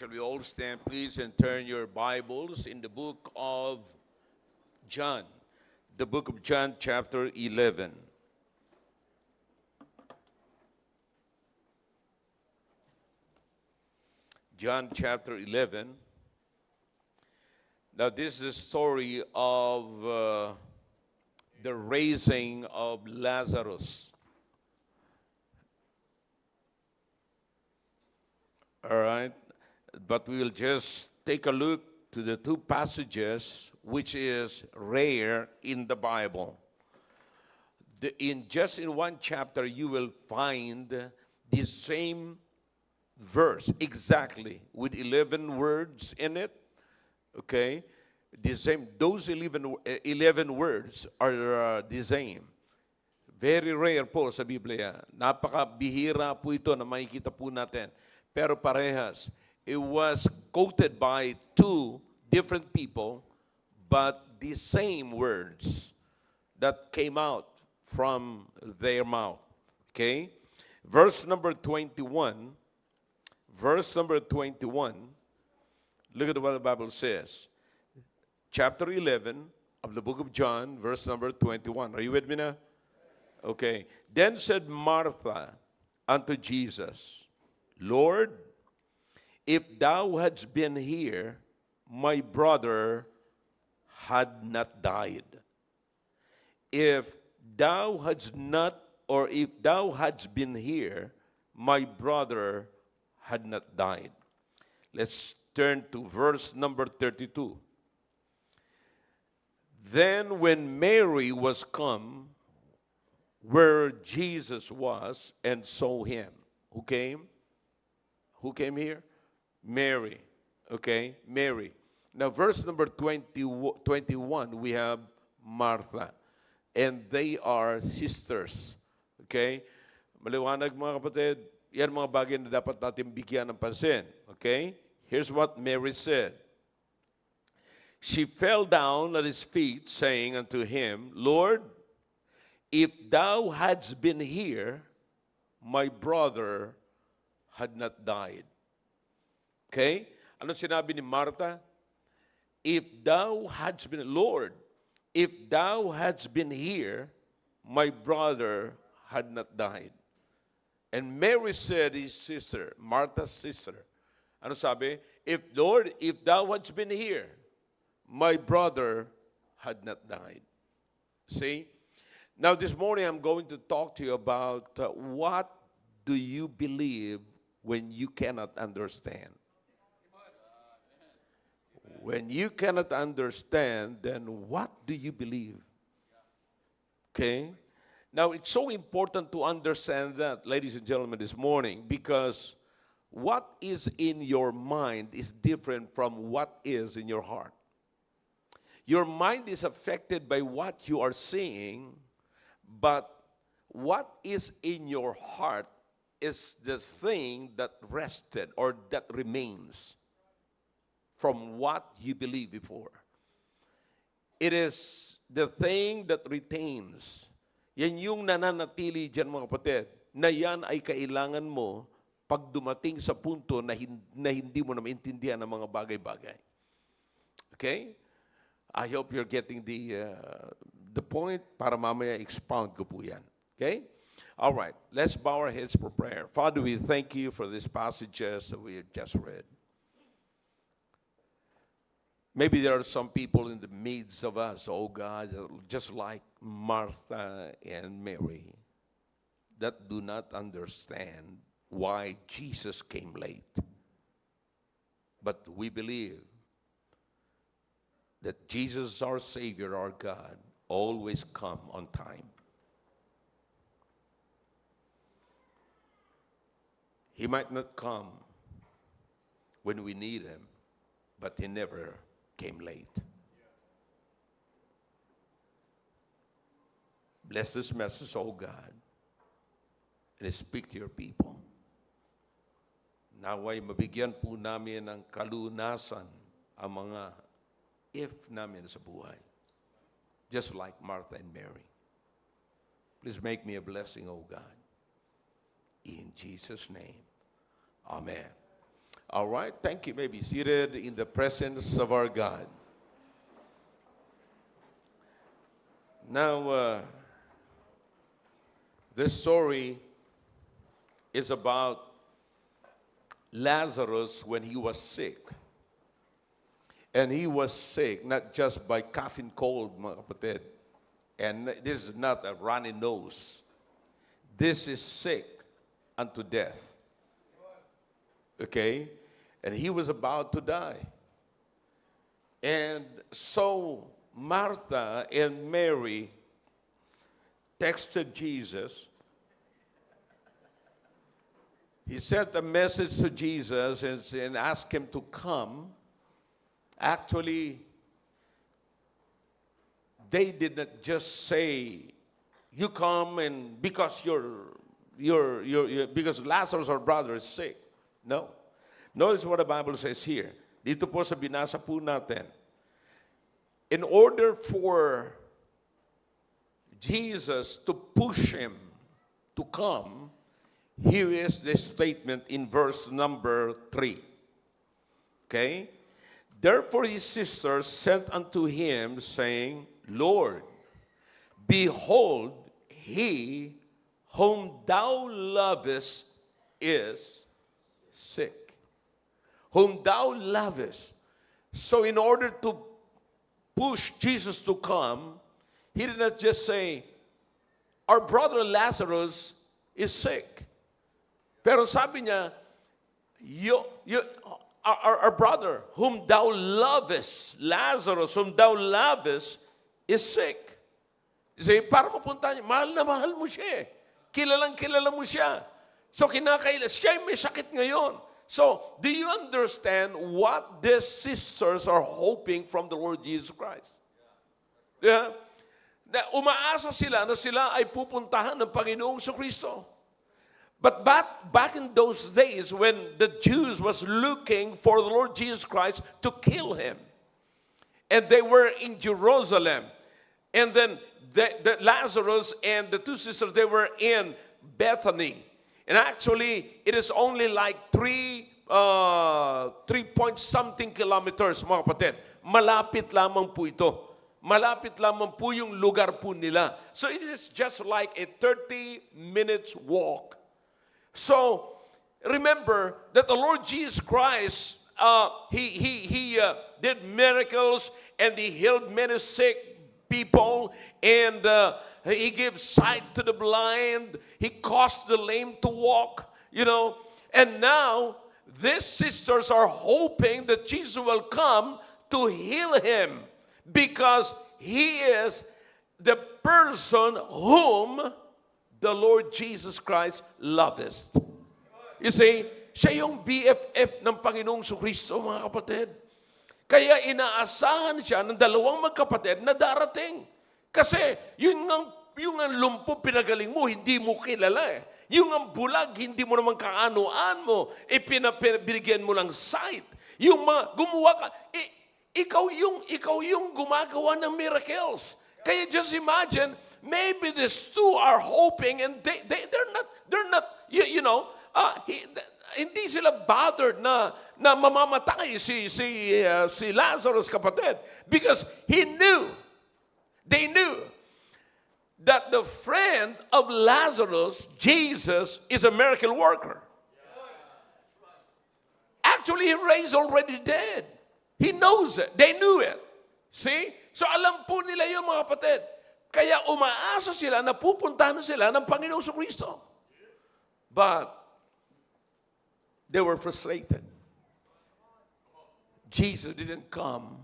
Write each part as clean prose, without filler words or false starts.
Shall we all stand, please, and turn your Bibles in the book of John? The book of John, chapter 11. John, chapter 11. Now, this is the story of the raising of Lazarus. All right? But we will just take a look to the two passages which is rare in the Bible. In one chapter, you will find the same verse exactly with 11 words in it. Okay? Those 11 words are the same. Very rare po sa Biblia. Napakabihira po ito na makikita po natin. Pero parehas. It was quoted by two different people, but the same words that came out from their mouth. Okay? Verse number 21. Look at what the Bible says. Chapter 11 of the book of John, verse number 21. Are you with me now? Okay. Then said Martha unto Jesus, Lord, if thou hadst been here, my brother had not died. If thou hadst been here, my brother had not died. Let's turn to verse number 32. Then when Mary was come where Jesus was and saw him, who came? Who came here? Mary. Okay, Mary. Now, verse number 21, we have Martha. And they are sisters. Okay? Maliwanag mga kapatid, yan mga bagay na dapat natin bigyan ng pansin. Okay? Here's what Mary said. She fell down at his feet, saying unto him, Lord, if thou hadst been here, my brother had not died. Okay? Ano sinabi ni Martha? If thou hadst been, Lord, if thou hadst been here, my brother had not died. And Mary said, his sister, Martha's sister, ano sabi? Lord, if thou hadst been here, my brother had not died. See? Now this morning I'm going to talk to you about what do you believe when you cannot understand? When you cannot understand, then what do you believe? Okay? Now, it's so important to understand that, ladies and gentlemen, this morning, because what is in your mind is different from what is in your heart. Your mind is affected by what you are seeing, but what is in your heart is the thing that rested or that remains from what you believed before. It is the thing that retains. Yan yung nananatili dyan mga kapatid, na yan ay kailangan mo pag dumating sa punto na hindi mo na maintindihan ang mga bagay-bagay. Okay? I hope you're getting the point para mamaya expound ko po yan. Okay? All right. Let's bow our heads for prayer. Father, we thank you for these passages that we have just read. Maybe there are some people in the midst of us, oh God, just like Martha and Mary, that do not understand why Jesus came late. But we believe that Jesus, our Savior, our God, always come on time. He might not come when we need him, but he never came late. Bless this message, oh God, and speak to your people. Naway mabigyan po namin ng kalunasan ang mga if namin sa buhay, just like Martha and Mary. Please make me a blessing, oh God. In Jesus' name, amen. All right, thank you. May be seated in the presence of our God. Now, this story is about Lazarus when he was sick. And he was sick not just by cough and cold, mga kapatid. And this is not a runny nose. This is sick unto death. Okay? And he was about to die. And so Martha and Mary texted Jesus. He sent a message to Jesus and asked him to come. Actually, they did not just say, "You come," and because because Lazarus, our brother, is sick. No. Notice what the Bible says here. Dito po sa binasa po natin. In order for Jesus to push him to come, here is the statement in verse number 3. Okay? Therefore his sisters sent unto him, saying, Lord, behold, he whom thou lovest is sick. Whom thou lovest. So in order to push Jesus to come, he did not just say, our brother Lazarus is sick. Pero sabi niya, our brother whom thou lovest, Lazarus whom thou lovest, is sick. Kasi para mapunta niya, mahal na mahal mo siya. Kilalang kilala mo siya. So siya may sakit ngayon. So, do you understand what these sisters are hoping from the Lord Jesus Christ? Yeah? Na umaasa sila na sila ay pupuntahan ng Panginoong Kristo. But back in those days when the Jews was looking for the Lord Jesus Christ to kill him, and they were in Jerusalem, and then the Lazarus and the two sisters, they were in Bethany. And actually, it is only like 3 point something kilometers, mga kapatid. Malapit lamang po ito. Malapit lamang po yung lugar po nila. So it is just like a 30 minutes walk. So remember that the Lord Jesus Christ, he did miracles and he healed many sick people, and he gave sight to the blind. He caused the lame to walk, And now, these sisters are hoping that Jesus will come to heal him because he is the person whom the Lord Jesus Christ lovest. You see, siya yung BFF ng Panginoong Kristo, mga kapatid. Kaya inaasahan siya ng dalawang magkapatid na darating. Kasi yung ang lumpo pinagaling mo, hindi mo kilala eh. Yung ang bulag, hindi mo naman kaanoan mo, binigyan mo ng sight. Yung mga gumawa ka, ikaw yung gumagawa ng miracles. Kaya just imagine, maybe these two are hoping and they're not hindi sila bothered na mamamatay si Lazarus, kapatid, because they knew that the friend of Lazarus, Jesus, is a miracle worker. Actually, he raised already dead. He knows it. They knew it. See? So alam po nila yun, mga kapatid. Kaya umaasa sila na pupuntahan sila ng Panginoong Kristo. But they were frustrated. Jesus didn't come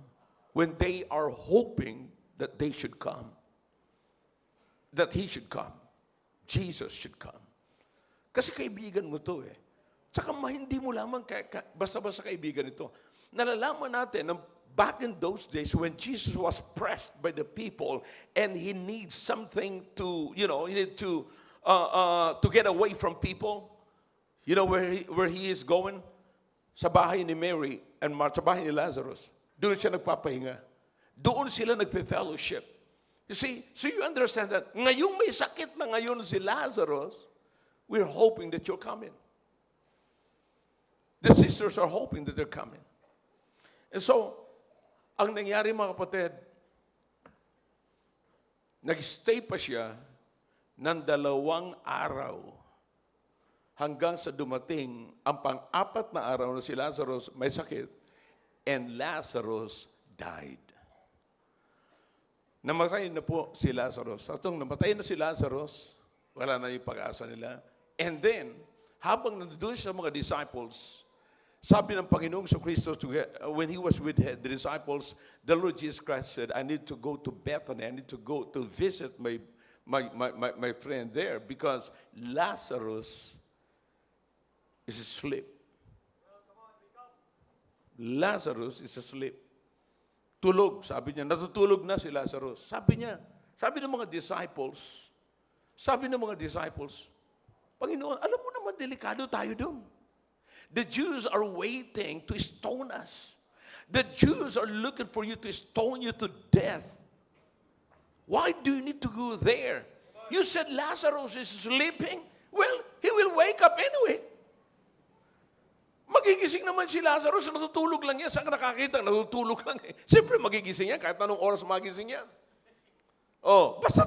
when they are hoping that they should come. That he should come. Jesus should come. Kasi kaibigan mo to eh. Tsaka hindi mo lamang basta-basta kaibigan ito. Nalalaman natin na back in those days when Jesus was pressed by the people and he needs something to, he needed to get away from people. You know where he is going? Sa bahay ni Mary and Martha, sa bahay ni Lazarus. Doon siya nagpapahinga. Doon sila nagpe-fellowship. You see, so you understand that ngayong may sakit na ngayon si Lazarus, we're hoping that you're coming. The sisters are hoping that they're coming. And so, ang nangyari mga kapatid, nag-stay pa siya ng 2 araw hanggang sa dumating ang pang-4 na araw na si Lazarus may sakit and Lazarus died. Namatay na po si Lazarus. Atong namatay na si Lazarus, wala na yung pag-asa nila. And then, habang nandun siya sa mga disciples, sabi ng Panginoong Kristo, when He was with the disciples, the Lord Jesus Christ said, I need to go to Bethany. I need to go to visit my friend there because Lazarus is asleep. Lazarus is asleep. Tulog, sabi niya, natutulog na si Lazarus. Sabi ng mga disciples, Panginoon, alam mo naman, delikado tayo doon. The Jews are waiting to stone us. The Jews are looking for you to stone you to death. Why do you need to go there? You said Lazarus is sleeping. Well, he will wake up anyway. Magigising naman si Lazarus, natutulog lang yan. Saan ka nakakita? Natutulog lang eh. Siyempre magigising yan, kahit anong oras magising yan. Oh, basta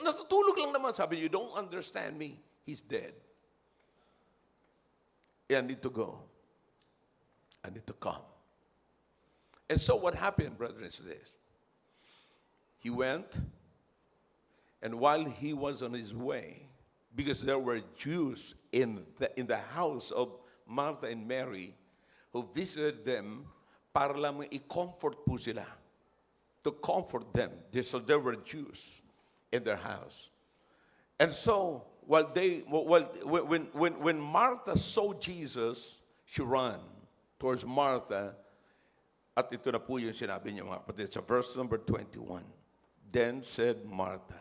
natutulog lang naman. Sabi, you don't understand me. He's dead. I need to go. I need to come. And so what happened, brethren, is this. He went, and while he was on his way, because there were Jews in the house of Martha and Mary who visited them para lang i-comfort po sila. To comfort them. So there were Jews in their house. And so, when Martha saw Jesus, she ran towards Martha. At ito na po yung sinabi niya mga kapatid sa verse number 21. Then said Martha.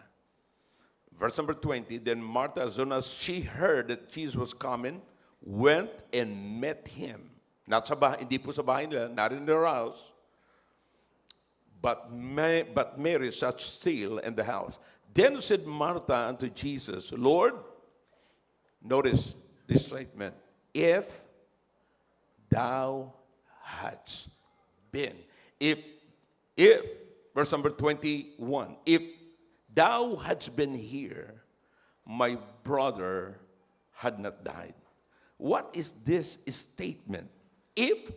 Verse number 20, then Martha, as soon as she heard that Jesus was coming, went and met him. Not sa bahay, hindi po sa bahay nila, not in their house. But Mary sat still in the house. Then said Martha unto Jesus, Lord, notice this statement, if thou hadst been, if, verse number 21, if thou hadst been here, my brother had not died. What is this statement? If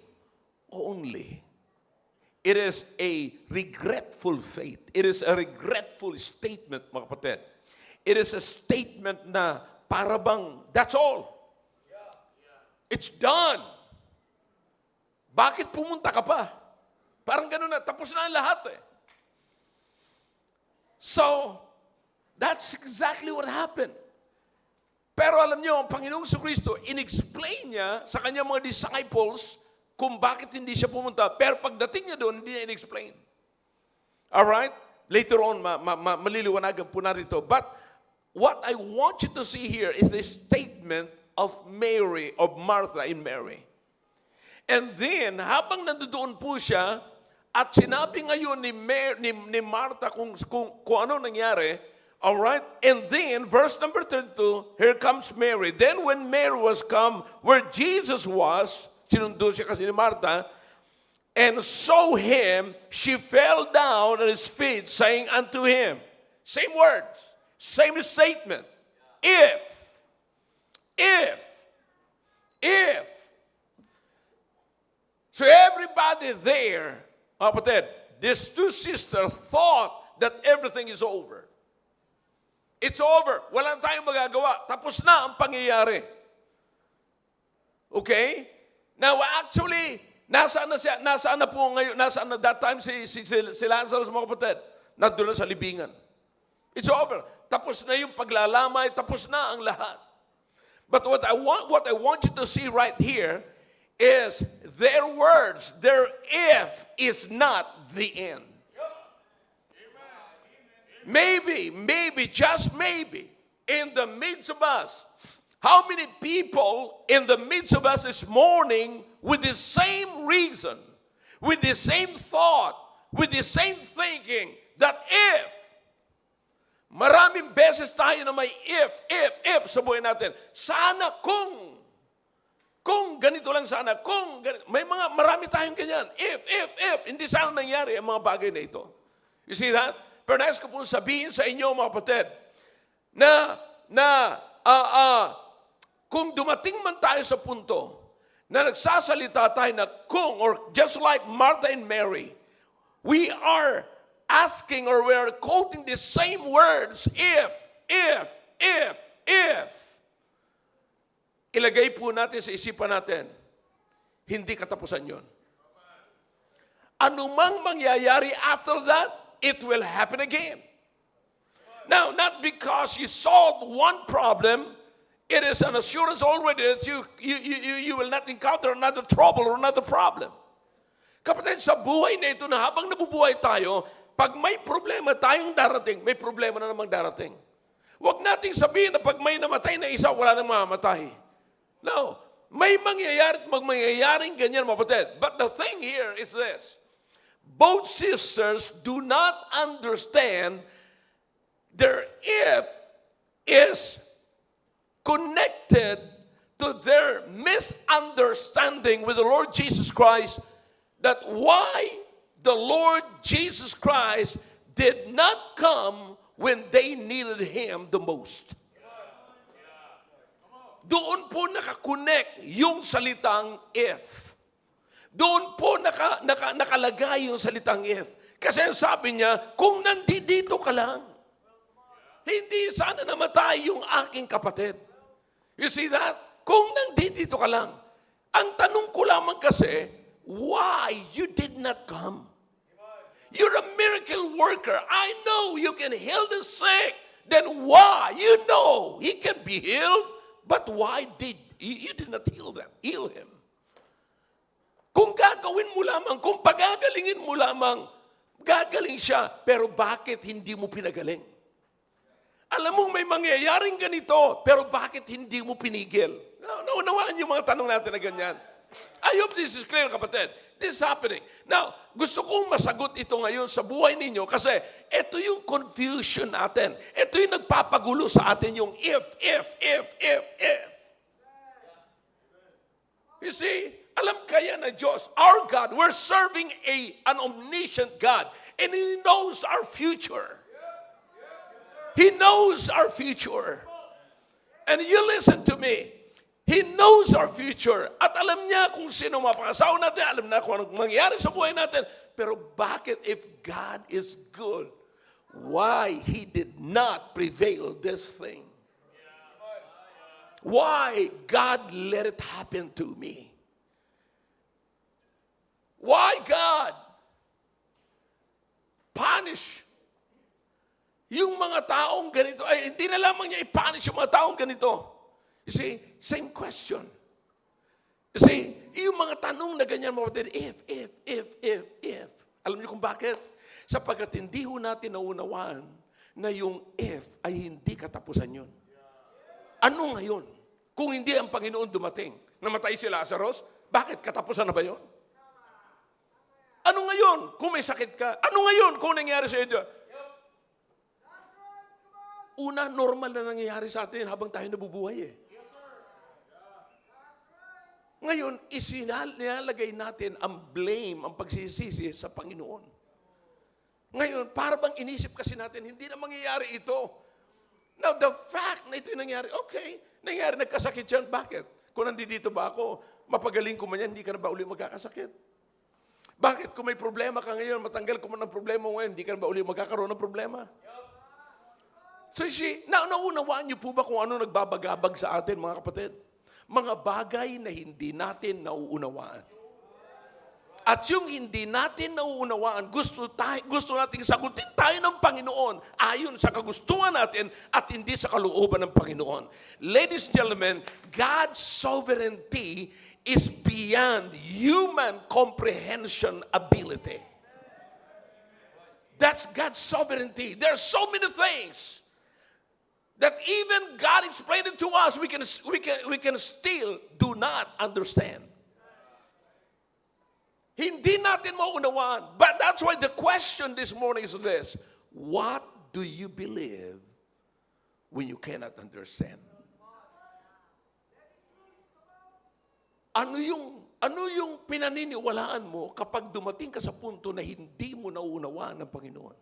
only. It is a regretful faith. It is a regretful statement, mga kapatid. It is a statement na para bang, that's all. It's done. Bakit pumunta ka pa? Parang gano'n na, tapos na ang lahat eh. So, that's exactly what happened. Pero alam niyo, ang Panginoong Kristo, in-explain niya sa kanyang mga disciples kung bakit hindi siya pumunta. Pero pagdating niya doon, hindi niya in-explain. Alright? Later on, maliliwanagan po narito. But what I want you to see here is the statement of Mary, of Martha in Mary. And then, habang nandoon po siya, at sinabi ngayon ni Martha kung ano nangyari, alright? And then, verse number 32, here comes Mary. Then when Mary was come, where Jesus was, sinundo siya kasi ni Martha, and saw him, she fell down at his feet, saying unto him, same words, same statement, if. So everybody there, mga kapatid, these two sisters thought that everything is over. It's over. Walang tayong magagawa. Tapos na ang pangyayari. Okay? Now, actually, nasaan na po ngayon, nasaan na that time si Lazarus, mga kapatid? Nandun na sa libingan. It's over. Tapos na yung paglalamay, tapos na ang lahat. But what I want you to see right here is their words, their if is not the end. Maybe, just maybe, in the midst of us, how many people in the midst of us this morning with the same reason, with the same thought, with the same thinking, that if, maraming beses tayo na may if sa buhay natin, sana kung, Kung ganito lang sana, kung ganito, marami tayong ganyan. If, hindi sana nangyari ang mga bagay na ito. You see that? Pero nais ko pong sabihin sa inyo, mga kapatid, na kung dumating man tayo sa punto na nagsasalita tayo na kung, or just like Martha and Mary, we are asking or we are quoting the same words, if. Ilagay po natin sa isipan natin, hindi katapusan yon. Anumang mangyayari after that, it will happen again. Now, not because you solved one problem, it is an assurance already that you will not encounter another trouble or another problem. Kapatid, sa buhay na ito na habang nabubuhay tayo, pag may problema tayong darating, may problema na namang darating. Huwag nating sabihin na pag may namatay na isa, wala nang mamamatay. No. May mangyayari at magmangyayaring ganyan, mga kapatid. But the thing here is this. Both sisters do not understand their if is connected to their misunderstanding with the Lord Jesus Christ, that why the Lord Jesus Christ did not come when they needed Him the most. Doon po nakakonect yung salitang if. Doon po nakalagay yung salitang if. Kasi sabi niya, kung nandito ka lang, hindi sana namatay yung aking kapatid. You see that? Kung nandito ka lang. Ang tanong ko lamang kasi, why you did not come? You're a miracle worker. I know you can heal the sick. Then why? You know he can be healed. But why did you did not heal him? Kung gagawin mo lamang, kung pagagalingin mo lamang, gagaling siya. Pero bakit hindi mo pinagaling? Alam mo, may mangyayaring ganito, pero bakit hindi mo pinigil? Naunawaan yung mga tanong natin na ganyan. I hope this is clear, kapatid. This is happening. Now, gusto kong masagot ito ngayon sa buhay ninyo kasi ito yung confusion natin. Ito yung nagpapagulo sa atin yung if. You see, alam kaya na Diyos, our God, we're serving an omniscient God, and He knows our future. He knows our future. And you listen to me. He knows our future. At alam niya kung sino mapangasawa natin, alam na kung anong mangyayari sa buhay natin. Pero bakit, if God is good, why He did not prevail this thing? Why God let it happen to me? Why God punish yung mga taong ganito? Ay, hindi na lamang niya i-punish yung mga taong ganito. You see, same question. You see, yung mga tanong na ganyan, mga if. Alam niyo kung bakit? Sapagkat hindi ho natin naunawaan na yung if ay hindi katapusan yun. Ano ngayon? Kung hindi ang Panginoon dumating, namatay si Lazarus, bakit katapusan na ba yun? Ano ngayon kung may sakit ka? Ano ngayon kung nangyari sa iyo? Una, normal na nangyayari sa atin habang tayo nabubuhay eh. Ngayon, isinalagay natin ang blame, ang pagsisisi sa Panginoon. Ngayon, para bang inisip kasi natin, hindi na mangyayari ito. Now, the fact na ito yung nangyari, okay, nangyari, nagkasakit yan, bakit? Kung nandito ba ako, mapagaling ko man yan, hindi ka na ba uli magkakasakit? Bakit? Kung may problema ka ngayon, matanggal ko man ang problema mo ngayon, hindi ka na ba uli magkakaroon ng problema? So, naunawaan niyo po ba kung ano nagbabagabag sa atin, mga kapatid? Mga bagay na hindi natin nauunawaan. At yung hindi natin nauunawaan, gusto nating sagutin tayo ng Panginoon ayon sa kagustuhan natin at hindi sa kalooban ng Panginoon. Ladies and gentlemen, God's sovereignty is beyond human comprehension ability. That's God's sovereignty. There are so many things that even God explained it to us, we can still do not understand. Hindi natin maunawaan. But that's why the question this morning is this: what do you believe when you cannot understand? ano yung pinaniniwalaan mo kapag dumating ka sa punto na hindi mo nauunawaan ng Panginoon?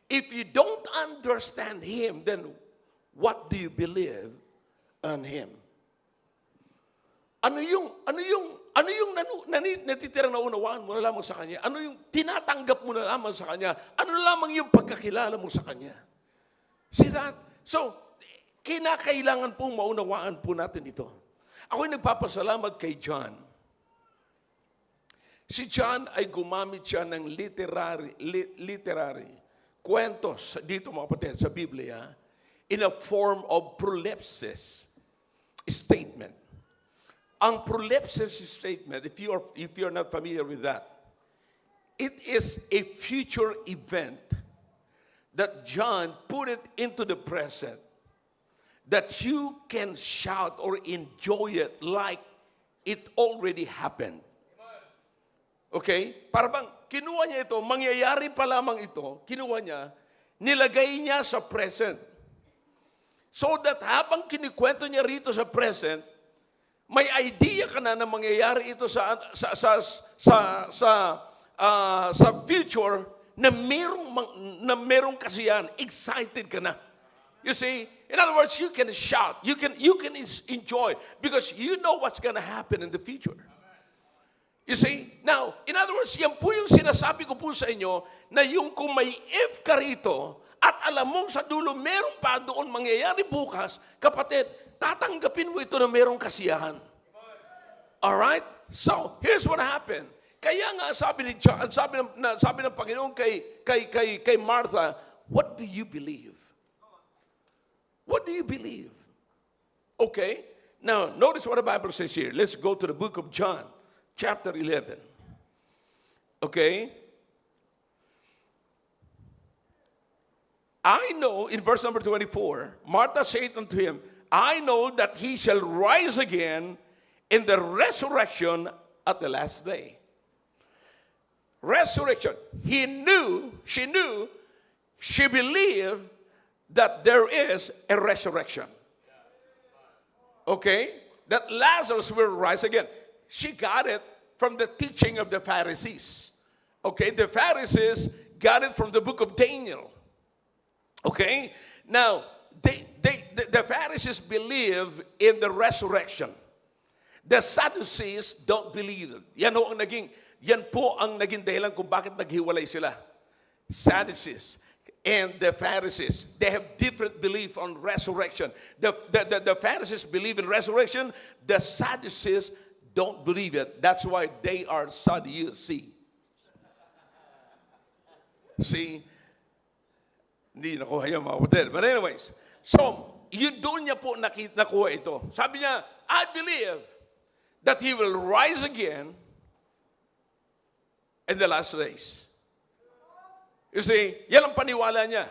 If you don't understand Him, then what do you believe on Him? Ano yung natitirang naunawaan mo na lamang sa Kanya? Ano yung tinatanggap mo na lamang sa Kanya? Ano lamang yung pagkakilala mo sa Kanya? See that? So, kinakailangan pong maunawaan po natin ito. Ako'y nagpapasalamat kay John. Si John ay gumamit siya ng literary kwentos dito mga kapatid sa Biblia in a form of prolepsis statement. Ang prolepsis statement, if you're not familiar with that, it is a future event that John put it into the present that you can shout or enjoy it like it already happened. Okay? Para bang kinuha niya ito, mangyayari pa lamang ito, kinuha niya, nilagay niya sa present. So that habang kinikwento niya rito sa present, may idea ka na mangyayari ito sa future na merong kasiyahan, excited ka na. You see, in other words, you can shout, you can enjoy because you know what's going to happen in the future. You see? Now, in other words, yan po yung sinasabi ko po sa inyo na yung kung may if ka rito at alam mong sa dulo meron pa doon mangyayari bukas, kapatid, tatanggapin mo ito na merong kasiyahan. Alright? So, here's what happened. Kaya nga sabi ni John, sabi ng Panginoon kay Martha, what do you believe? What do you believe? Okay? Now, notice what the Bible says here. Let's go to the book of John. Chapter 11. Okay? I know, in verse number 24, Martha said unto him, I know that he shall rise again in the resurrection at the last day. Resurrection. She believed that there is a resurrection. Okay? That Lazarus will rise again. She got it from the teaching of the Pharisees. Okay, the Pharisees got it from the book of Daniel. Okay, now the Pharisees believe in the resurrection. The Sadducees don't believe it. Yan po ang naging dahilan kung bakit naghiwalay sila. Sadducees and the Pharisees, they have different belief on resurrection. The Pharisees believe in resurrection. The Sadducees don't believe it. That's why they are Sadducees. See? Hindi nakuha yung mga kapatid. But anyways, so, yun doon niya po nakuha ito. Sabi niya, I believe that He will rise again in the last days. You see, yan ang paniwala niya.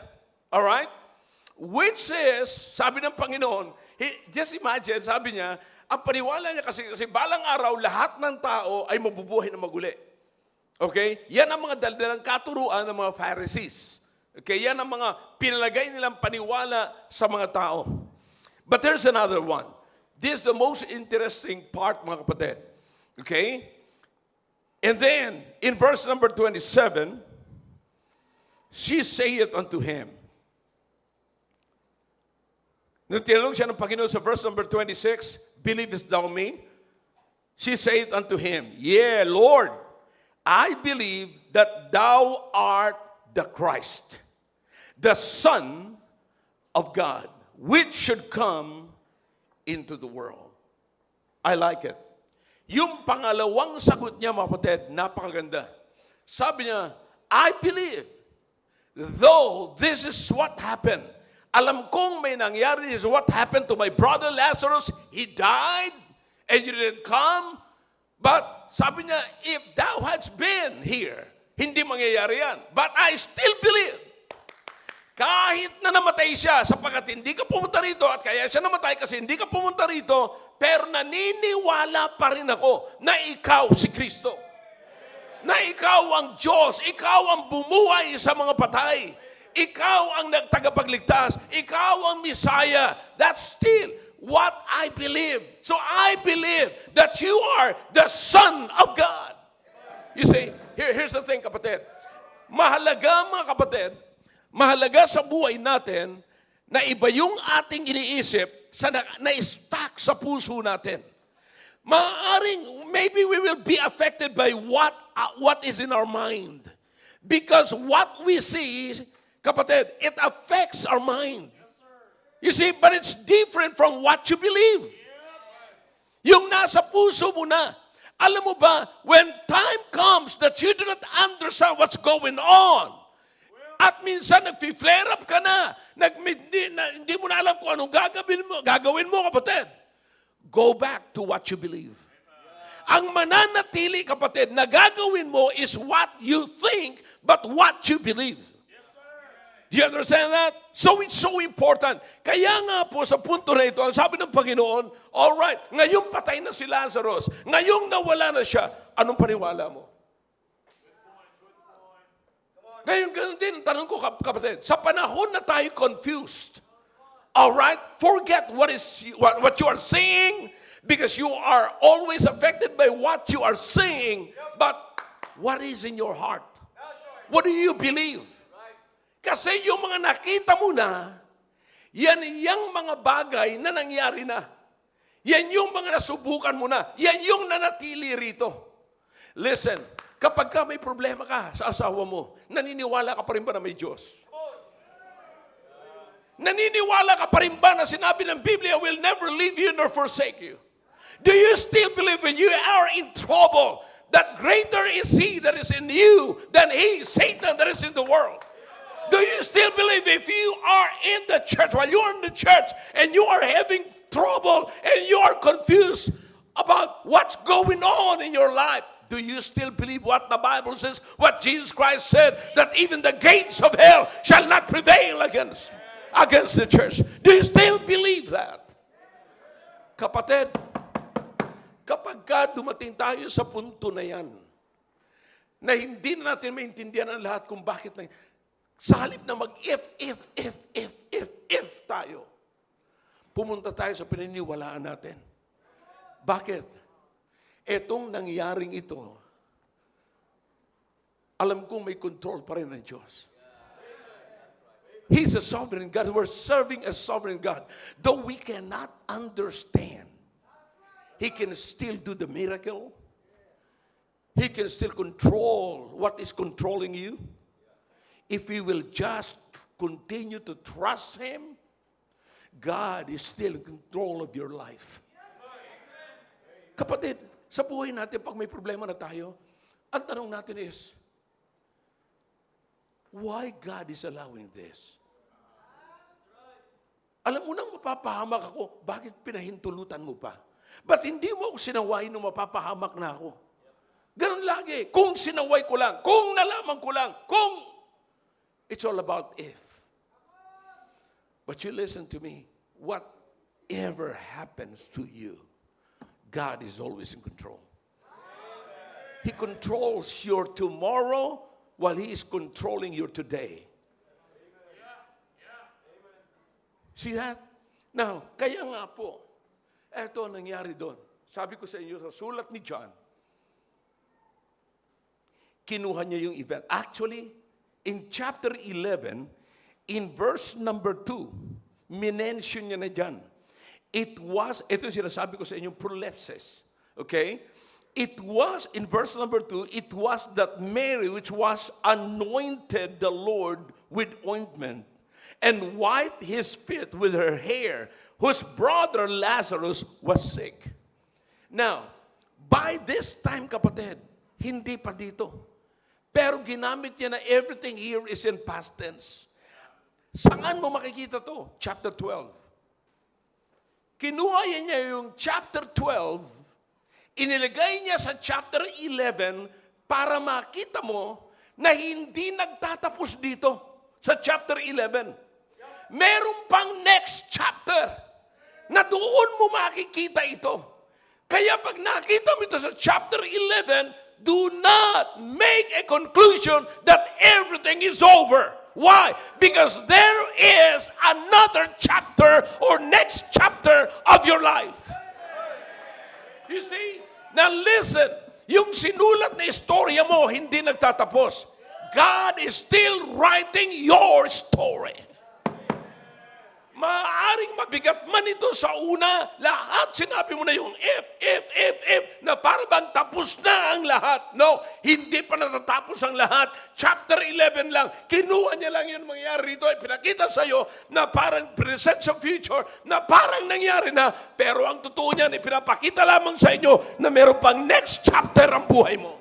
Alright? Which is, sabi ng Panginoon, just imagine, sabi niya, ang paniwala niya kasi balang araw, lahat ng tao ay mabubuhay na maguli. Okay? Yan ang mga daldalang katuruan ng mga Pharisees. Okay? Yan ang mga pinalagay nilang paniwala sa mga tao. But there's another one. This is the most interesting part, mga kapatid. Okay? And then, in verse number 27, she saith unto him. Nung tinanong siya ng Panginoon sa verse number 26, believest thou me? She saith unto him, Yea, Lord, I believe that thou art the Christ, the Son of God, which should come into the world. I like it. Yung pangalawang sagot niya, mga kapatid, napakaganda. Sabi niya, I believe, though this is what happened. Alam kong may nangyari, this is what happened to my brother Lazarus. He died, and you didn't come. But sabi niya, if thou hadst been here, hindi mangyayari yan. But I still believe. Kahit na namatay siya, sapagkat hindi ka pumunta rito, at kaya siya namatay kasi hindi ka pumunta rito, pero naniniwala pa rin ako na ikaw si Kristo. Na ikaw ang Diyos, ikaw ang bumuhay sa mga patay, ikaw ang nagtagapagligtas, ikaw ang Messiah. That's still, what I believe. So I believe that you are the Son of God. You see, here's the thing, kapatid. Mahalaga, mga kapatid, mahalaga sa buhay natin na iba yung ating iniisip sa na-stack sa puso natin. Maaaring, maybe we will be affected by what is in our mind. Because what we see, kapatid, it affects our mind. You see, but it's different from what you believe. Yung nasa puso mo na. Alam mo ba, when time comes that you do not understand what's going on, at minsan nag-flare up ka na, hindi mo na alam kung anong gagawin mo, kapatid. Go back to what you believe. Ang mananatili, kapatid, na gagawin mo is what you think, but what you believe. Do you understand that? So it's so important. Kaya nga po sa punto na ito, ang sabi ng Panginoon, all right, ngayong patay na si Lazarus, ngayong nawala na siya, anong paniwala mo? Ngayon ganun din, tanong ko kapatid, sa panahon na tayo confused, all right, forget what you are saying, because you are always affected by what you are saying, but what is in your heart? What do you believe? Kasi yung mga nakita mo na, yan yung mga bagay na nangyari na. Yan yung mga nasubukan mo na. Yan yung nanatili rito. Listen, kapag ka may problema ka sa asawa mo, naniniwala ka pa rin ba na may Diyos? Naniniwala ka pa rin ba na sinabi ng Biblia, will never leave you nor forsake you? Do you still believe when you are in trouble, that greater is He that is in you than Satan that is in the world? Do you still believe if you are in the church, while you are in the church, and you are having trouble, and you are confused about what's going on in your life, do you still believe what the Bible says, what Jesus Christ said, that even the gates of hell shall not prevail against the church? Do you still believe that? Kapatid, kapag dumating tayo sa punto na yan, na hindi na natin maintindihan ang lahat kung bakit na, sa halip na if tayo, pumunta tayo sa pininiwalaan natin. Bakit? Etong nangyaring ito, alam kong may control pa rin ng Diyos. He's a sovereign God. We're serving a sovereign God. Though we cannot understand, He can still do the miracle. He can still control what is controlling you. If we will just continue to trust Him, God is still in control of your life. Kapatid, sa buhay natin, pag may problema na tayo, ang tanong natin is, why God is allowing this? Alam mo nang mapapahamak ako, bakit pinahintulutan mo pa? Ba't hindi mo ako sinaway nung mapapahamak na ako? Ganun lagi. Kung sinaway ko lang, kung nalaman ko lang, kung... It's all about if. But you listen to me. Whatever happens to you, God is always in control. He controls your tomorrow while He is controlling your today. See that? Now, kaya nga po, eto nangyari doon. Sabi ko sa inyo, sa sulat ni John, kinuha niya yung event. Actually, in chapter 11, in verse number 2, minention niya na dyan. Ito sinasabi ko sa inyo, prolepsis. Okay? It was, in verse number 2, it was that Mary, which was anointed the Lord with ointment, and wiped His feet with her hair, whose brother Lazarus was sick. Now, by this time, kapatid, hindi pa dito. Pero ginamit niya na everything here is in past tense. Saan mo makikita to? Chapter 12. Kinuha niya yung chapter 12, inilagay niya sa chapter 11 para makita mo na hindi nagtatapos dito sa chapter 11. Meron pang next chapter na doon mo makikita ito. Kaya pag nakita mo ito sa chapter 11, do not make a conclusion that everything is over. Why? Because there is another chapter or next chapter of your life. You see? Now listen, yung sinulat na istorya mo hindi nagtatapos. God is still writing your story. Maaaring mabigat man ito sa una, lahat sinabi mo na yung if, na para bang tapos na ang lahat. No, hindi pa natatapos ang lahat. Chapter 11 lang, kinuha niya lang yung mangyari rito, pinakita sa iyo na parang present sa future, na parang nangyari na, pero ang totoo niyan, ipinapakita lamang sa inyo na meron pang next chapter ang buhay mo.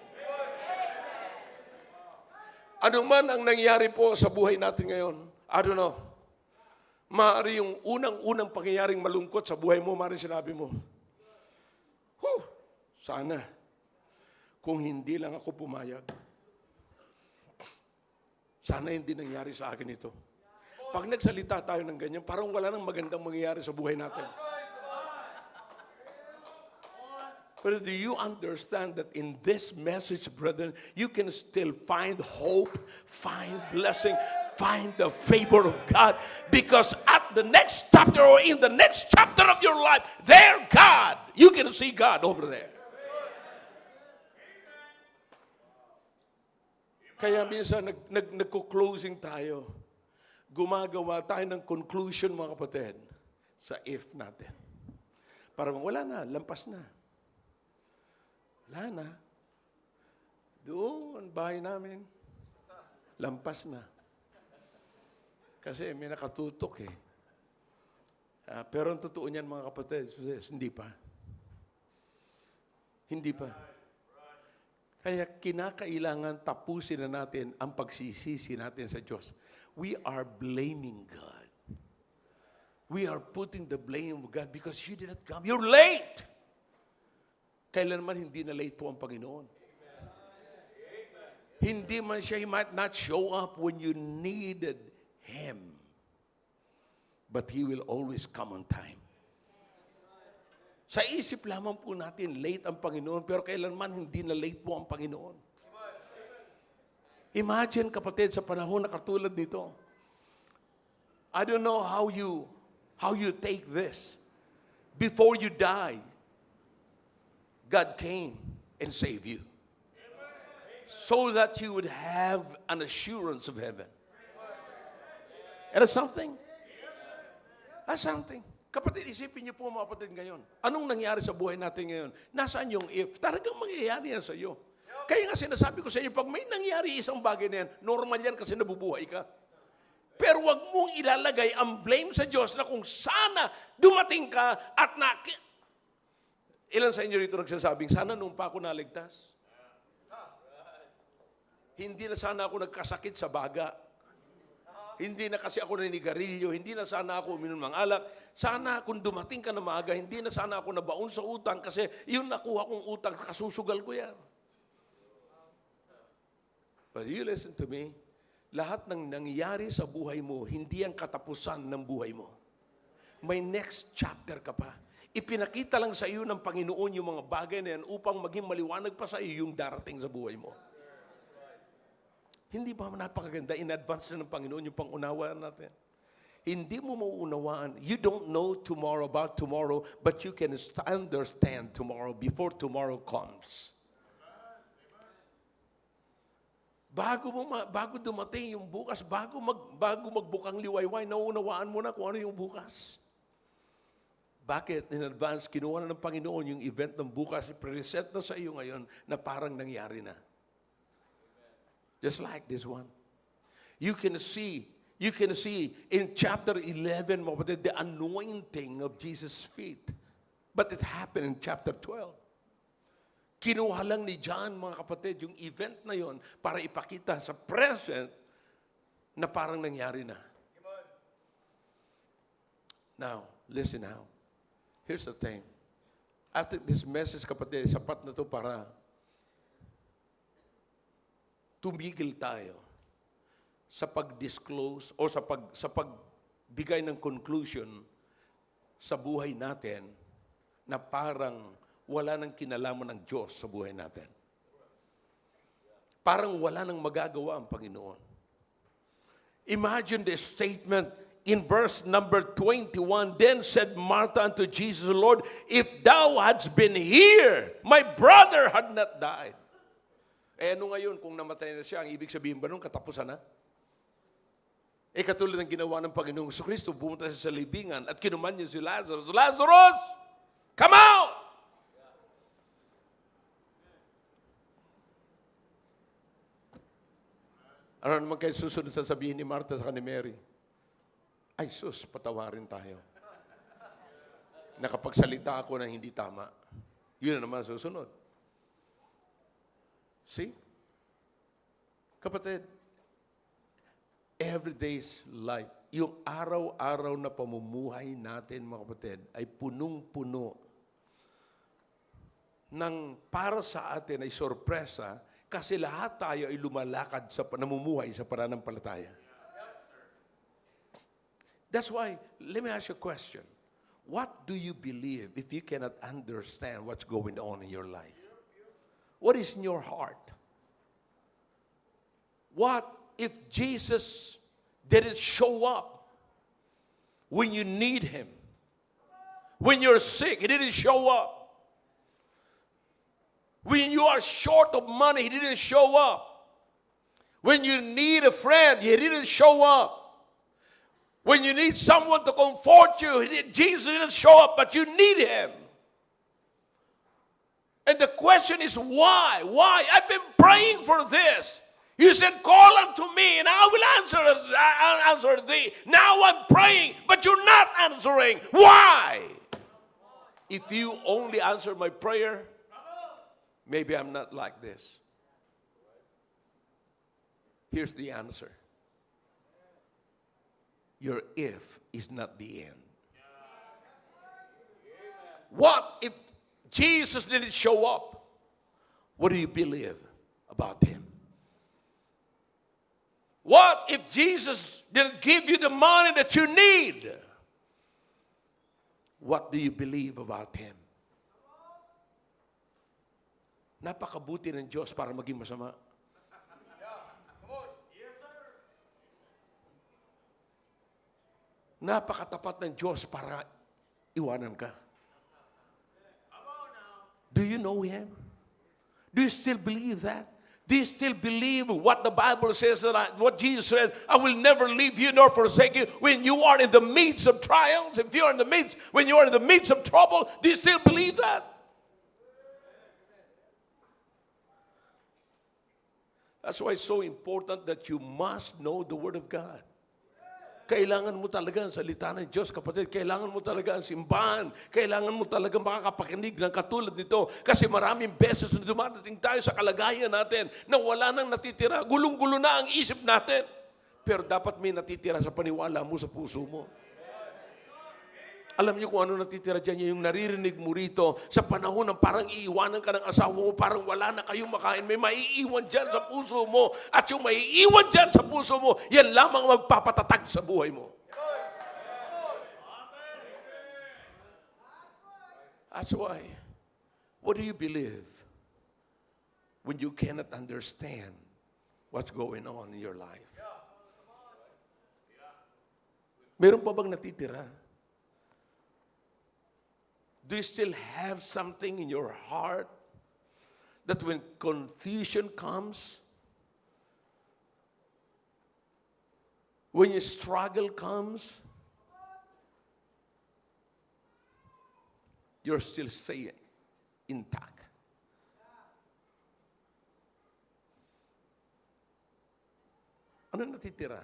Ano man ang nangyari po sa buhay natin ngayon, I don't know. Maaari yung unang-unang pangyayaring malungkot sa buhay mo, maaari sinabi mo, sana, kung hindi lang ako pumayag, sana hindi nangyari sa akin ito. Pag nagsalita tayo ng ganyan, parang wala nang magandang mangyayari sa buhay natin. But do you understand that in this message, brethren, you can still find hope, find blessing, find the favor of God? Because at the next chapter or in the next chapter of your life, there God, you can see God over there. Kaya minsan nagko-closing tayo. Gumagawa tayo ng conclusion, mga kapatid, sa if natin. Parang wala na, lampas na. Wala na. Doon, bahay namin. Lampas na. Kasi may nakatutok eh. Pero ang totoo niyan, mga kapatid, hindi pa. Hindi pa. Kaya kinakailangan tapusin na natin ang pagsisisi natin sa Diyos. We are blaming God. We are putting the blame of God because you did not come. You're late. Kailanman hindi na late po ang Panginoon. Hindi man siya, He might not show up when you needed Him. But He will always come on time. Sa isip lamang po natin, late ang Panginoon, pero kailanman hindi na late po ang Panginoon. Imagine, kapatid, sa panahon na katulad nito, I don't know how you take this. Before you die, God came and saved you. So that you would have an assurance of heaven. And that's something. That's something. Kapatid, isipin niyo po mga kapatid ngayon. Anong nangyari sa buhay natin ngayon? Nasaan yung if? Talagang mangyayari yan sa iyo. Kaya nga sinasabi ko sa inyo, pag may nangyari isang bagay na yan, normal yan kasi nabubuhay ka. Pero wag mong ilalagay ang blame sa Diyos na kung sana dumating ka at ilan sa inyo rito nagsasabing, sana nung pa ako naligtas? Hindi na sana ako nagkasakit sa baga. Hindi na kasi ako nanigarilyo. Hindi na sana ako uminom ng alak. Sana kung dumating ka na maaga, hindi na sana ako nabaon sa utang kasi yung nakuha kong utang, kasusugal ko yan. But you listen to me, lahat ng nangyayari sa buhay mo, hindi ang katapusan ng buhay mo. May next chapter ka pa. Ipinakita lang sa iyo ng Panginoon yung mga bagay na yan upang maging maliwanag pa sa iyo yung darating sa buhay mo. Hindi ba napakaganda? In advance na ng Panginoon yung pangunawaan natin. Hindi mo mauunawaan. You don't know tomorrow about tomorrow, but you can understand tomorrow before tomorrow comes. Bago dumating yung bukas, bago magbukang liwayway, nauunawaan mo na kung ano yung bukas. Bakit? In advance, kinuha na ng Panginoon yung event ng bukas, i-present na sa iyo ngayon na parang nangyari na. Just like this one. You can see in chapter 11, the anointing of Jesus' feet. But it happened in chapter 12. Kinuha lang ni John, mga kapatid, yung event na yon para ipakita sa present na parang nangyari na. Now, listen now. Here's the thing. After this message, kapatid, sapat na to para tumigil tayo sa pag-disclose o sa pagbigay ng conclusion sa buhay natin na parang wala nang kinalaman ng Diyos sa buhay natin. Parang wala nang magagawa ang Panginoon. Imagine the statement in verse number 21. Then said Martha unto Jesus, Lord, if thou hadst been here, my brother had not died. Eh ano ngayon kung namatay na siya, ang ibig sabihin ba nun, katapusan na? Eh katulad ng ginawa ng Panginoong Kristo, pumunta siya sa libingan at kinuman niya si Lazarus. Lazarus, come out! Ano naman kayo susunod sa sabihin ni Martha sa ni Mary? Ay sus, patawarin tayo. Nakapagsalita ako ng hindi tama. Yun na naman susunod. See? Kapatid, everyday's life, yung araw-araw na pamumuhay natin, mga kapatid, ay punong-puno ng para sa atin ay sorpresa kasi lahat tayo ay lumalakad sa namumuhay sa pananampalataya. That's why, let me ask you a question. What do you believe if you cannot understand what's going on in your life? What is in your heart? What if Jesus didn't show up when you need Him? When you're sick, He didn't show up. When you are short of money, He didn't show up. When you need a friend, He didn't show up. When you need someone to comfort you, Jesus didn't show up, but you need Him. And the question is why? Why? I've been praying for this. You said, call unto me, and I will answer thee. Now I'm praying, but you're not answering. Why? If you only answer my prayer, maybe I'm not like this. Here's the answer. Your if is not the end. What if Jesus didn't show up? What do you believe about Him? What if Jesus didn't give you the money that you need? What do you believe about Him? Napakabuti ng Diyos para maging masama. Napakatapat ng Diyos para iwanan ka. Do you know Him? Do you still believe that? Do you still believe what the Bible says, what Jesus said, I will never leave you nor forsake you when you are in the midst of trials, when you are in the midst of trouble, do you still believe that? That's why it's so important that you must know the Word of God. Kailangan mo talaga ang salita ng Diyos, kapatid. Kailangan mo talaga ang simbahan. Kailangan mo talaga makakapakinig ng katulad nito. Kasi maraming beses na dumadating tayo sa kalagayan natin na wala nang natitira. Gulong-gulo na ang isip natin. Pero dapat may natitira sa paniwala mo sa puso mo. Alam niyo kung ano natitira dyan, yung naririnig mo rito sa panahon ng parang iiwanan ka ng asawa mo, parang wala na kayong makain, may maiiwan dyan sa puso mo. At yung maiiwan dyan sa puso mo, yan lamang magpapatatag sa buhay mo. That's why, what do you believe when you cannot understand what's going on in your life? Meron pa bang natitira? Do you still have something in your heart that when confusion comes, when your struggle comes, you're still staying intact? Ano natitira?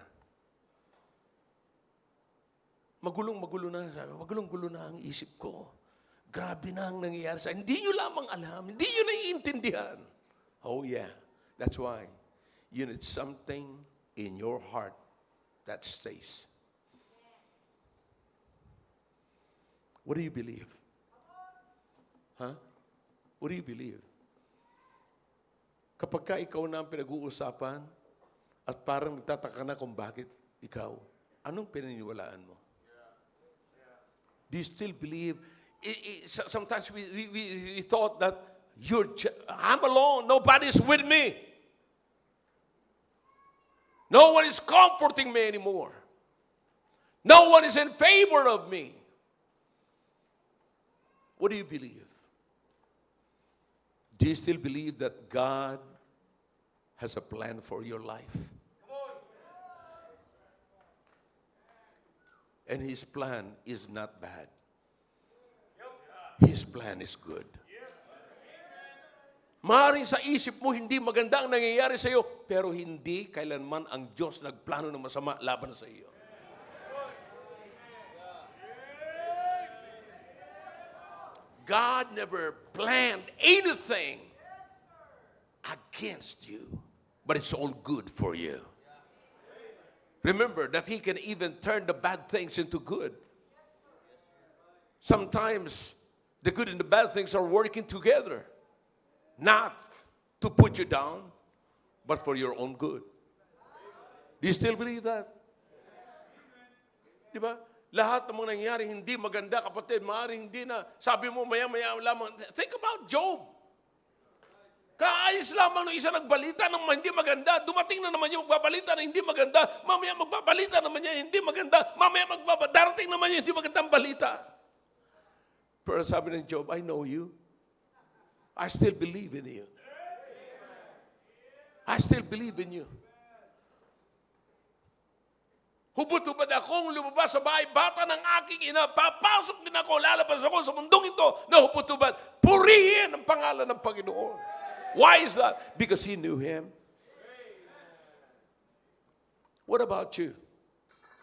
Magulong-magulo na, sabi, magulong-gulo na ang isip ko. Grabe na ang nangyayari sa hindi nyo lamang alam, hindi nyo naiintindihan. Oh yeah, that's why you need something in your heart that stays. What do you believe? Huh? What do you believe? Kapag ka ikaw na ang pinag-uusapan at parang nagtataka na kung bakit ikaw, anong pinaniwalaan mo? Do you still believe? Sometimes we thought that I'm alone, nobody's with me. No one is comforting me anymore. No one is in favor of me. What do you believe? Do you still believe that God has a plan for your life? And His plan is not bad. His plan is good. Maaaring sa isip mo, hindi maganda ang nangyayari sa iyo, pero hindi kailanman ang Diyos nagplano ng masama laban sa iyo. God never planned anything against you, but it's all good for you. Remember that He can even turn the bad things into good. Sometimes the good and the bad things are working together. Not to put you down, but for your own good. Do you still believe that? Di ba? Lahat ng mga nangyayari hindi maganda, kapatid, maaaring hindi na. Sabi mo, maya-maya lamang. Think about Job. Kaayos lamang ng isa nagbalita ng hindi maganda. Dumating na naman yung magbabalita na hindi maganda. Mamaya magbabalita naman niya hindi maganda. Mamaya darating naman yung hindi magandang balita. Pero sabi ng Job, I know you. I still believe in you. I still believe in you. Hubot-hubad akong lumabas sa bahay, bata ng aking ina, papasok din ako, lalabas ako sa mundong ito na hubot-hubad. Purihin ang pangalan ng Panginoon. Why is that? Because he knew him. What about you?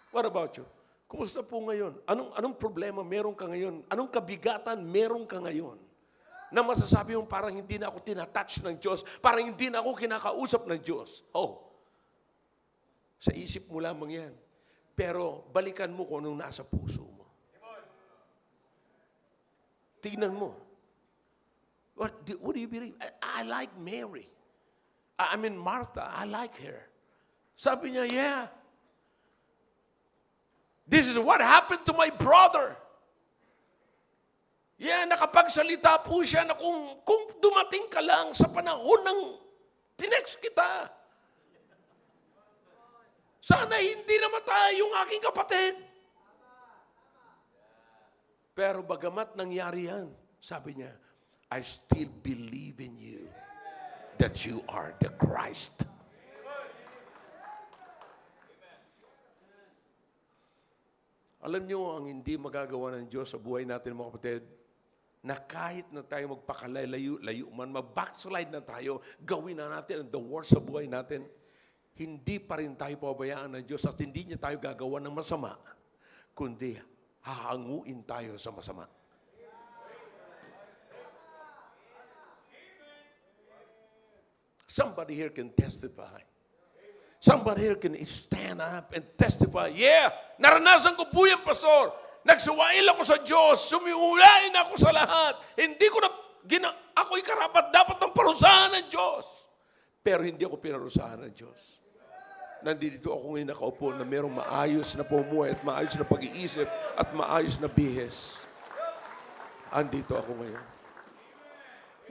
What about you? Kumusta po ngayon? Anong problema meron ka ngayon? Anong kabigatan meron ka ngayon? Na masasabi mong parang hindi na ako tinatouch ng Diyos, parang hindi na ako kinakausap ng Diyos. Oh, sa isip mo lamang yan. Pero balikan mo kung anong nasa puso mo. Tignan mo. What do you believe? I like Mary. I mean Martha, I like her. Sabi niya, yeah. This is what happened to my brother. Yeah, nakapagsalita po siya na kung dumating ka lang sa panahon ng tinext kita. Sana hindi namatay yung aking kapatid. Pero bagamat nangyari yan, sabi niya, I still believe in you that you are the Christ. Alam niyo ang hindi magagawa ng Diyos sa buhay natin, mga kapatid, na kahit na tayo magpakalayo man, mag-backslide na tayo, gawin na natin ang the worst sa buhay natin, hindi pa rin tayo pabayaan ng Diyos at hindi niya tayo gagawa ng masama, kundi hahanguin tayo sa masama. Somebody here can testify. Somebody here can stand up and testify. Yeah, naranasan ko po yan, Pastor. Nagsuwail ako sa Diyos. Sumiulain ako sa lahat. Hindi ko na, ako'y karapat dapat ng parusahan ng Diyos. Pero hindi ako pinarusahan ng Diyos. Nandito ako ngayon nakaupo na mayroong maayos na pumuhay at maayos na pag-iisip at maayos na bihis. Andito ako ngayon.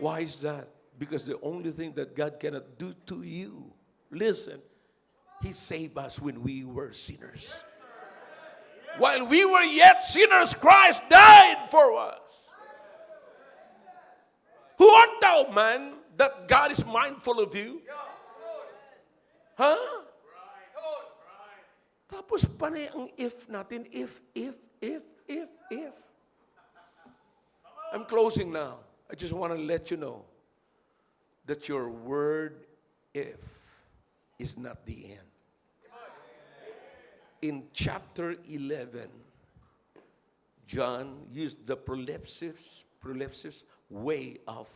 Why is that? Because the only thing that God cannot do to you, listen, He saved us when we were sinners. While we were yet sinners, Christ died for us. Who art thou, man, that God is mindful of you? Huh? Tapos panay ang if natin, if. I'm closing now. I just want to let you know that your word, if, is not the end. In chapter 11, John used the prolepsis way of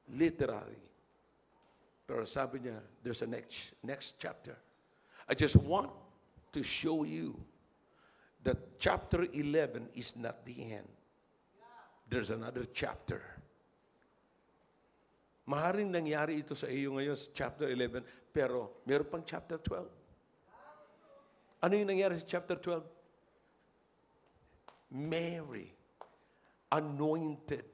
literary. Pero sabi niya, there's a next chapter. I just want to show you that chapter 11 is not the end. There's another chapter. Maaaring nangyari ito sa iyo ngayon sa chapter 11, pero meron pang chapter 12. Ano yung nangyari sa chapter 12? Mary anointed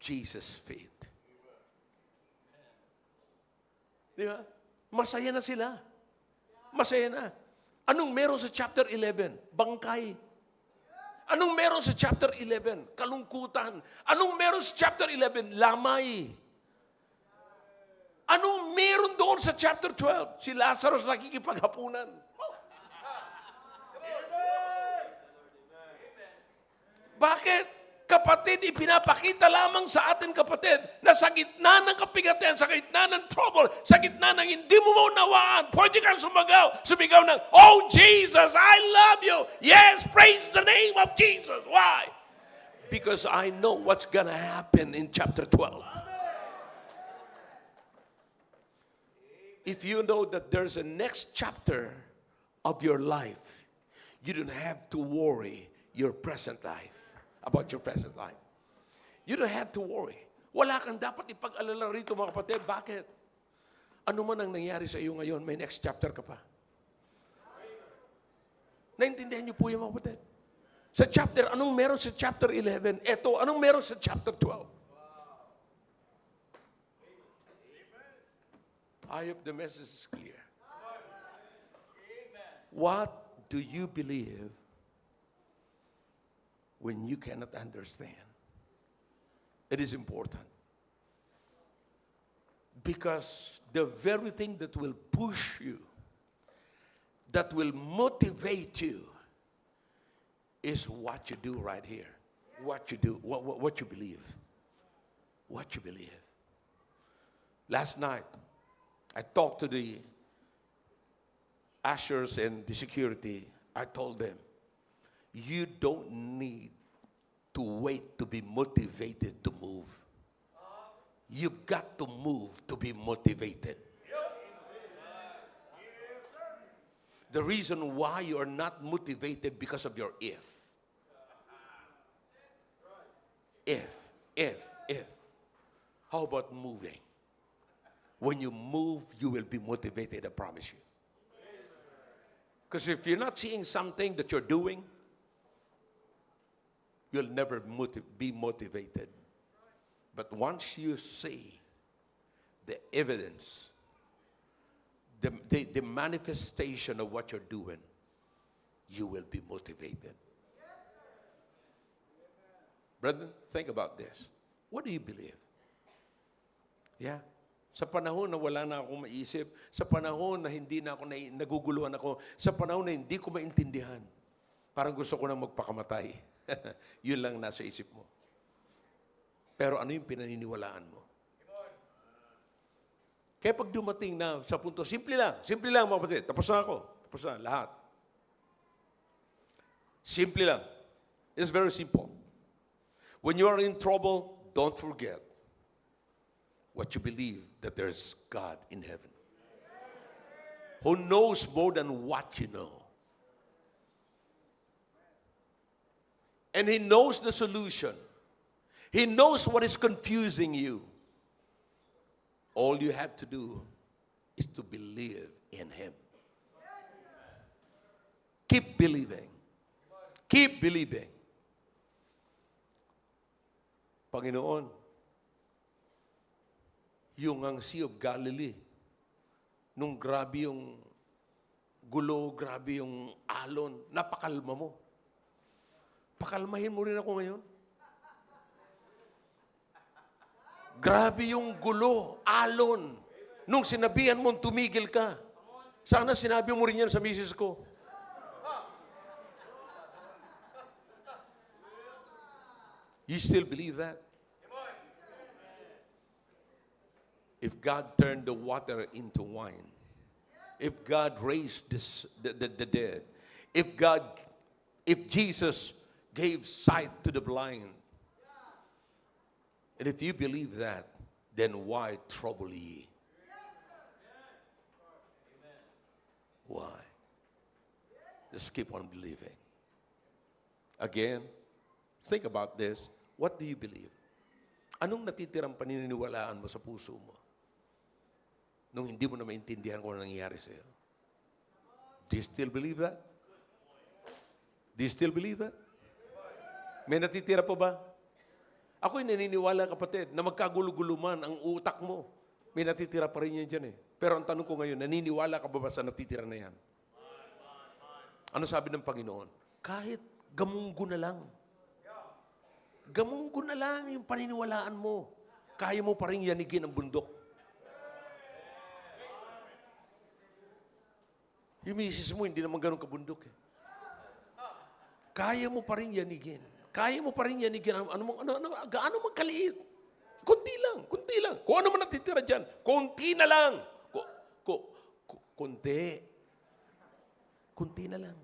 Jesus' feet. Di ba? Masaya na sila. Masaya na. Anong meron sa chapter 11? Bangkay. Anong meron sa chapter 11? Kalungkutan. Anong meron sa chapter 11? Lamay. Anong meron doon sa chapter 12? Si Lazarus nakikipaghapunan. Bakit? Kapatid, ipinapakita lamang sa atin, kapatid, na sa gitna ng kapigatian, sa gitna ng trouble, sa gitna ng hindi mo maunawaan, pwede kang sumigaw ng, "Oh, Jesus, I love you." Yes, praise the name of Jesus. Why? Because I know what's gonna happen in chapter 12. If you know that there's a next chapter of your life, you don't have to worry your present life. About your present life. You don't have to worry. Wala kang dapat ipag-alala rito, mga kapatid. Bakit? Ano man ang nangyari sa iyo ngayon, may next chapter ka pa. Naintindihan niyo po yung mga kapatid? Sa chapter, anong meron sa chapter 11? Eto, anong meron sa chapter 12? I hope the message is clear. What do you believe when you cannot understand? It is important. Because the very thing that will push you, that will motivate you, is what you do right here. What you do, what you believe. What you believe. Last night, I talked to the ushers and the security. I told them, you don't need to wait to be motivated to move. You got to move to be motivated. The reason why you are not motivated because of your if. If. How about moving? When you move, you will be motivated, I promise you. Because if you're not seeing something that you're doing, you'll never be motivated. But once you see the evidence, the manifestation of what you're doing, you will be motivated. Brethren, think about this. What do you believe? Yeah. Sa panahon na wala na akong maisip, sa panahon na hindi na ako naguguluhan ako, sa panahon na hindi ko maintindihan, parang gusto ko nang magpakamatay. Yun lang nasa isip mo. Pero ano yung pinaniniwalaan mo? Kaya pag dumating na sa punto, simple lang mga kapatid. Tapos na ako. Tapos na, lahat. Simple lang. It's very simple. When you are in trouble, don't forget what you believe, that there's God in heaven who knows more than what you know. And He knows the solution. He knows what is confusing you. All you have to do is to believe in Him. Keep believing. Keep believing. Panginoon, yung ang Sea of Galilee, nung grabe yung gulo, grabe yung alon, napakalma mo. Pakalmahin mo rin ako ngayon. Grabe yung gulo, alon. Nung sinabihan mo, tumigil ka. Sana sinabi mo rin yan sa misis ko. You still believe that? If God turned the water into wine, if God raised the dead, if Jesus gave sight to the blind, and if you believe that, then why trouble ye? Why? Just keep on believing. Again, think about this. What do you believe? Anong natitirang paniniwalaan mo sa puso mo nung hindi mo na maintindihan kung ano nangyayari sa'yo? Do you still believe that? Do you still believe that? May natitira pa ba? Ako'y naniniwala, kapatid, na magkagulo-gulo man ang utak mo, may natitira pa rin yan dyan eh. Pero ang tanong ko ngayon, naniniwala ka ba sa natitira na yan? Ano sabi ng Panginoon? Kahit gamunggo na lang. Gamunggo na lang yung paniniwalaan mo. Kaya mo pa rin yanigin ang bundok. Yung misis mo, hindi naman ganun kabundok eh. Kaya mo pa rin yanigin. Kaya mo pa rin yanigin. Gaano magkaliit? Kunti lang. Kung ano man natitira dyan, kunti na lang. Kunti na lang.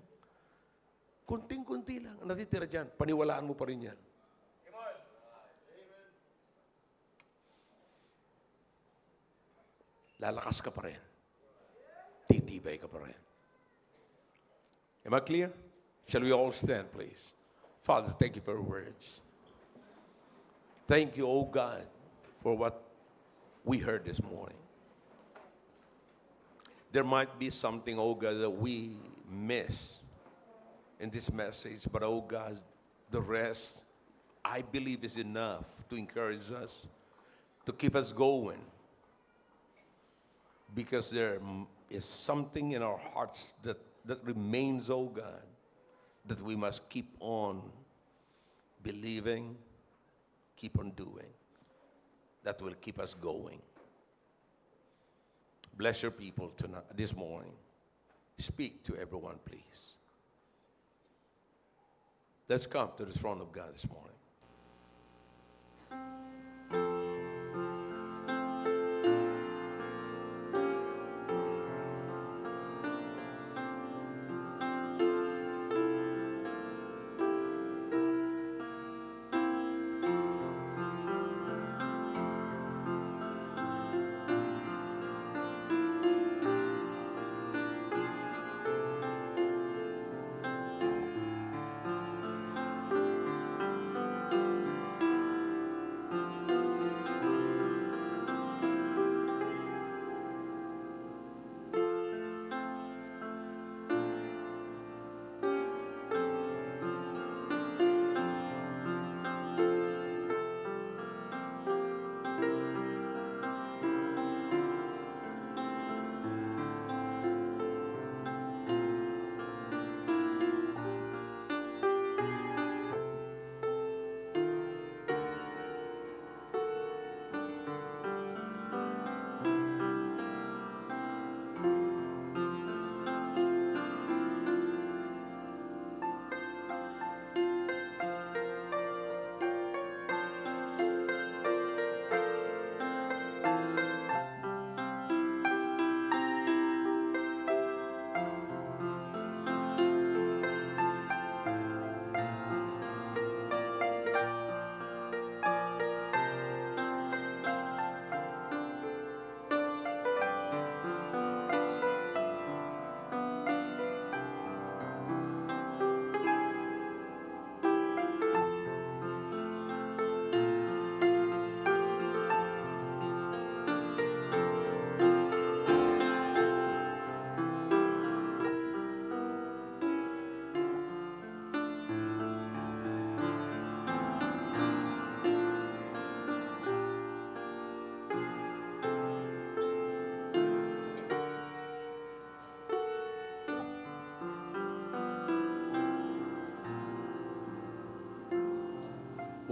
Kunting-kunti lang ang natitira dyan. Paniwalaan mo pa rin yan. Lalakas ka pa rin. Titibay ka pa rin. Am I clear? Shall we all stand, please? Father, thank you for your words. Thank you, oh God, for what we heard this morning. There might be something, oh God, that we miss in this message, but oh God, the rest, I believe, is enough to encourage us, to keep us going. Because there is something in our hearts that remains, oh God, that we must keep on believing, keep on doing. That will keep us going. Bless your people tonight, this morning. Speak to everyone, please. Let's come to the throne of God this morning.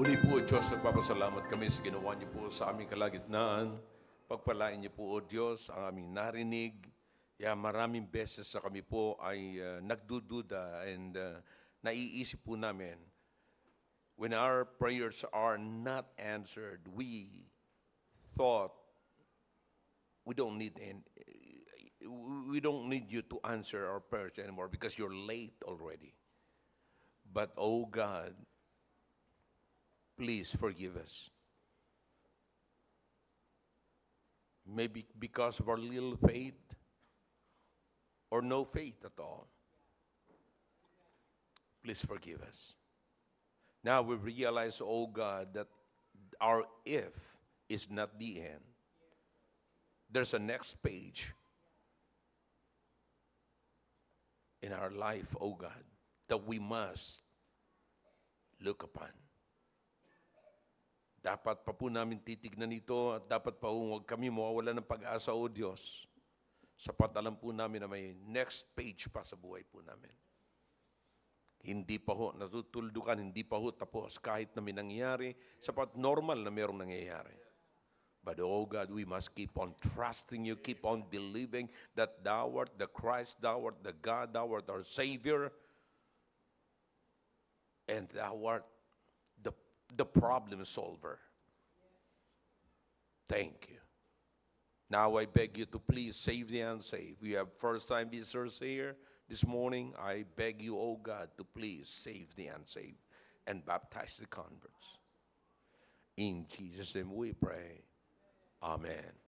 Uli po, Diyos, nagpapasalamat kami sa ginawa niyo po sa aming kalagitnaan. Pagpalain niyo po, O Diyos, ang aming narinig. Maraming beses sa kami po ay nagdududa and naiisip po namin, when our prayers are not answered, we thought we don't need you to answer our prayers anymore because you're late already. But, oh God, please forgive us. Maybe because of our little faith or no faith at all. Please forgive us. Now we realize, oh God, that our if is not the end. There's a next page in our life, oh God, that we must look upon. Dapat pa po namin titignan ito at dapat pa huwag kami mawawala ng pag-asa, O Diyos. Sapat alam po namin na may next page pa sa buhay po namin. Hindi pa ho natutuldukan, hindi pa ho tapos. Kahit na may nangyayari, sapat normal na mayroong nangyayari. But oh God, we must keep on trusting you, keep on believing that thou art the Christ, thou art the God, thou art our Savior, and thou art the problem solver. Thank you. Now I beg you to please save the unsaved. We have first-time visitors here this morning. I beg you, oh God, to please save the unsaved and baptize the converts. In Jesus' name we pray. Amen.